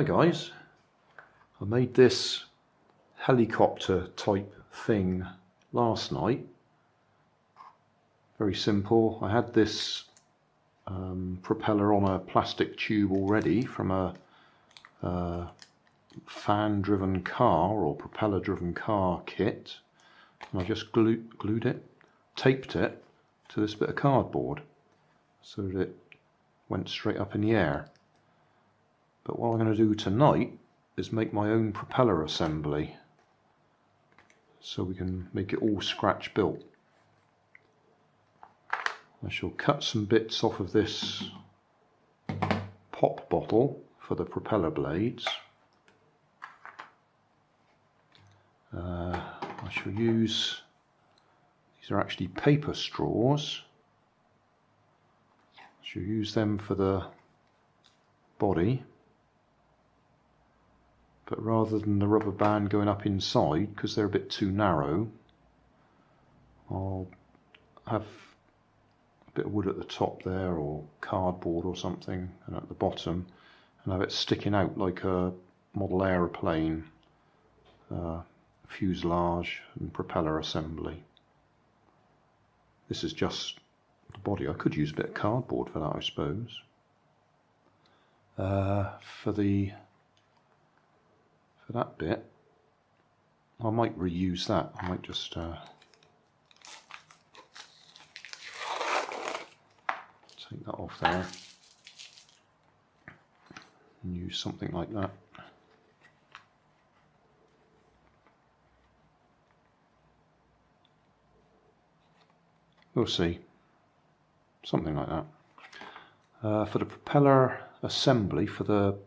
Hi guys, I made this helicopter type thing last night. Very simple. I had this propeller on a plastic tube already from a fan driven car or propeller driven car kit, and I just glued it, taped it to this bit of cardboard so that it went straight up in the air. But what I'm going to do tonight is make my own propeller assembly so we can make it all scratch built. I shall cut some bits off of this pop bottle for the propeller blades. I shall use, these are actually paper straws, I shall use them for the body. But rather than the rubber band going up inside, because they're a bit too narrow, I'll have a bit of wood at the top there, or cardboard or something, and at the bottom, and have it sticking out like a model aeroplane fuselage and propeller assembly. This is just the body. I could use a bit of cardboard for that, I suppose. For that bit, I might reuse that. I might just take that off there and use something like that. We'll see. Something like that. For the propeller assembly, for the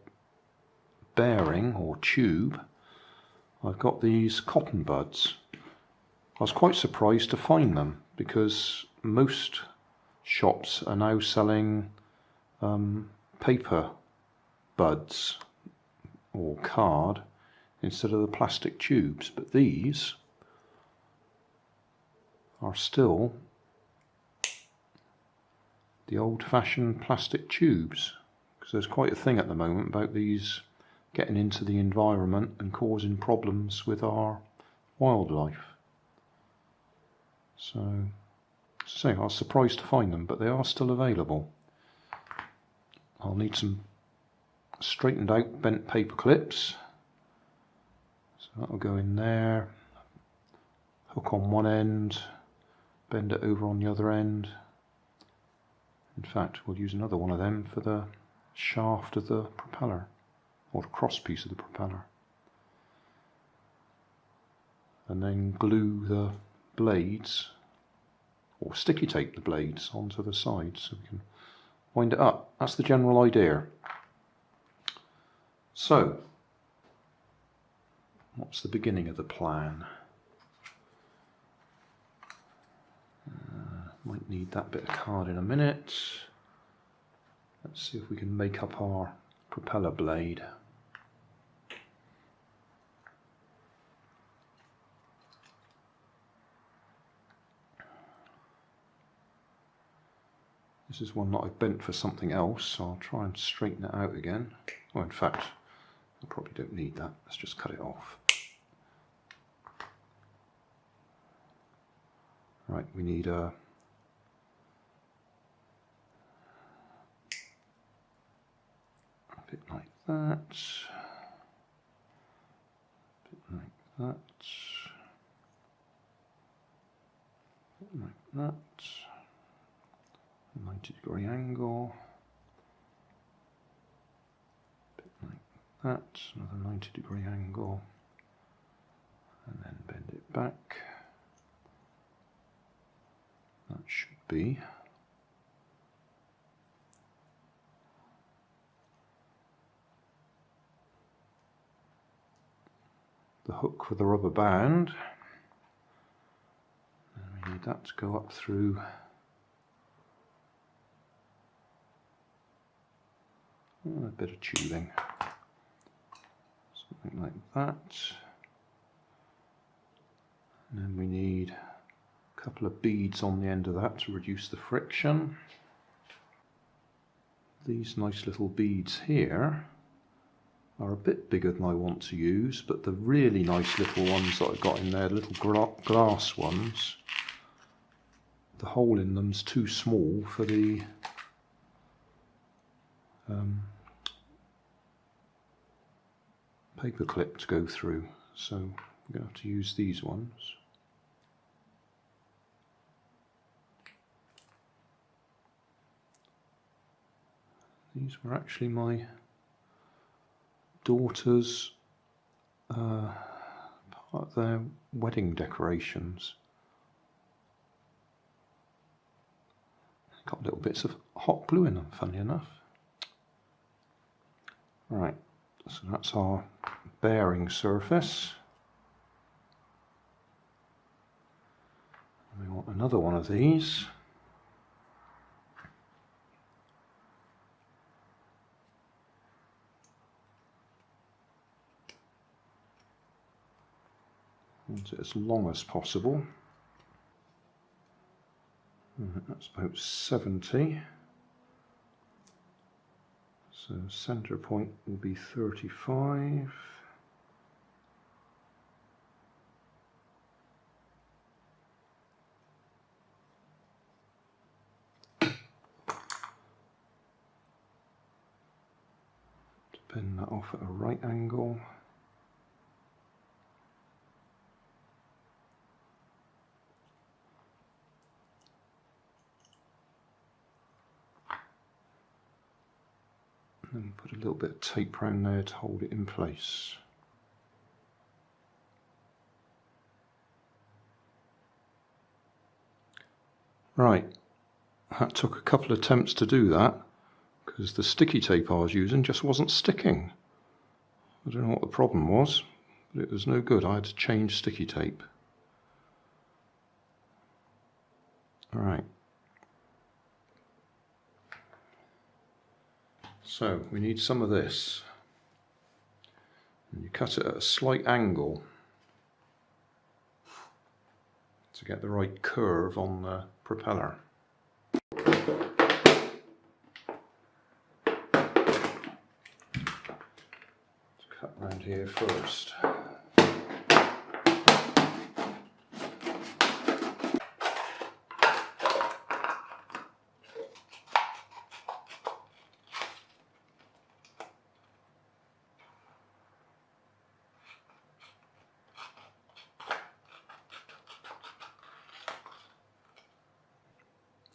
bearing or tube, I've got these cotton buds. I was quite surprised to find them because most shops are now selling paper buds or card instead of the plastic tubes, but these are still the old-fashioned plastic tubes, because there's quite a thing at the moment about these getting into the environment and causing problems with our wildlife. So, as I say, I was surprised to find them, but they are still available. I'll need some straightened out bent paper clips, so that'll go in there, hook on one end, bend it over on the other end. In fact, we'll use another one of them for the shaft of the propeller, or the cross piece of the propeller, and then glue the blades, or sticky tape the blades onto the sides so we can wind it up. That's the general idea. So, what's the beginning of the plan? Might need that bit of card in a minute. Let's see if we can make up our propeller blade. This is one that I've bent for something else, so I'll try and straighten it out again. Well, in fact, I probably don't need that. Let's just cut it off. Right, we need a bit like that, a bit like that, a bit like that. 90-degree angle, a bit like that, another 90-degree angle, and then bend it back. That should be the hook for the rubber band, and we need that to go up through a bit of tubing, something like that, and then we need a couple of beads on the end of that to reduce the friction. these nice little beads here are a bit bigger than I want to use, but the really nice little ones that I've got in there, the little glass ones, the hole in them's too small for the paper clip to go through, so we're going to have to use these ones. These were actually my daughter's part of their wedding decorations. Got little bits of hot glue in them, funny enough. Right, so that's our bearing surface. We want another one of these. Want it as long as possible. That's about 70. So centre point will be 35. Bend that off at a right angle. And put a little bit of tape around there to hold it in place. Right, that took a couple of attempts to do that because the sticky tape I was using just wasn't sticking. I don't know what the problem was, but it was no good. I had to change sticky tape. Alright. So we need some of this. And you cut it at a slight angle to get the right curve on the propeller. Let's cut around here first.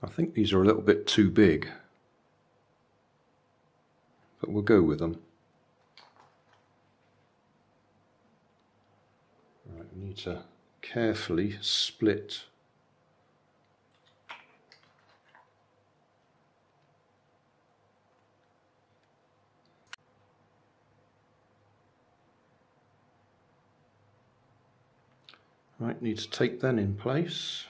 I think these are a little bit too big, but we'll go with them. Right, we need to carefully split Right, need to tape then in place.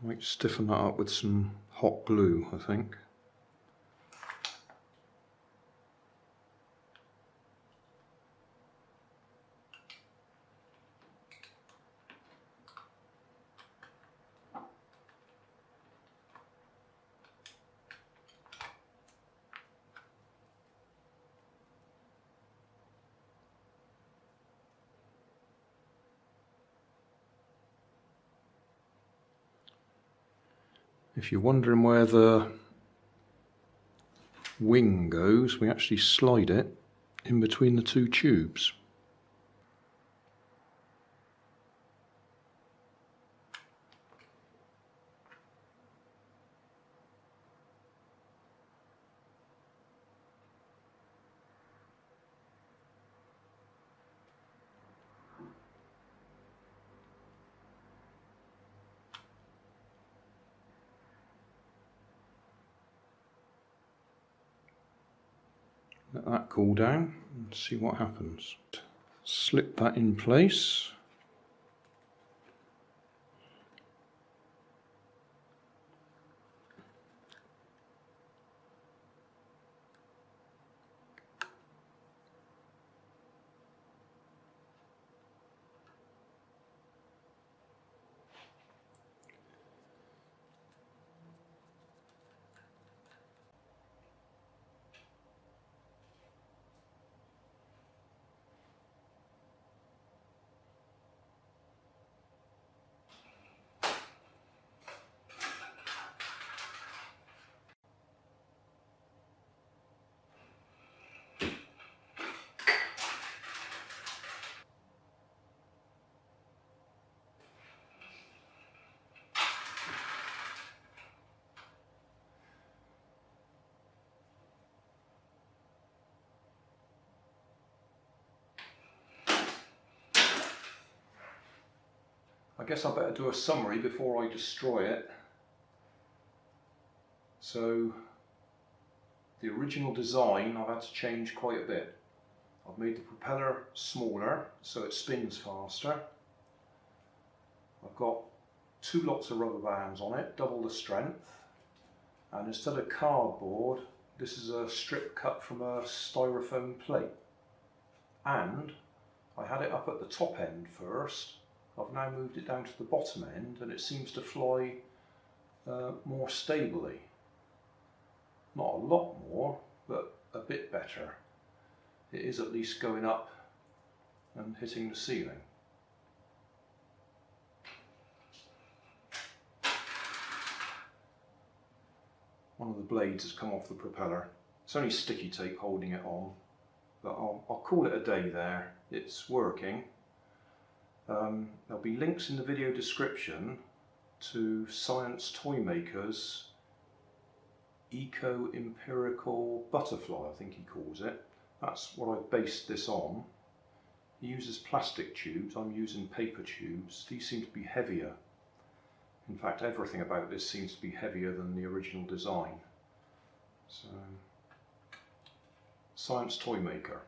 Might stiffen that up with some hot glue, I think. If you're wondering where the wing goes, we actually slide it in between the two tubes. Let that cool down and see what happens. Slip that in place. I guess I better do a summary before I destroy it. So, the original design I've had to change quite a bit. I've made the propeller smaller so it spins faster. I've got 2 lots of rubber bands on it, double the strength. And instead of cardboard, this is a strip cut from a styrofoam plate. And I had it up at the top end first. I've now moved it down to the bottom end and it seems to fly more stably. Not a lot more, but a bit better. It is at least going up and hitting the ceiling. One of the blades has come off the propeller. It's only sticky tape holding it on, but I'll call it a day there. It's working. There'll be links in the video description to Sciencetoymaker's Empirical butterfly, I think he calls it. That's what I've based this on. He uses plastic tubes, I'm using paper tubes. These seem to be heavier. In fact, everything about this seems to be heavier than the original design. So, Sciencetoymaker.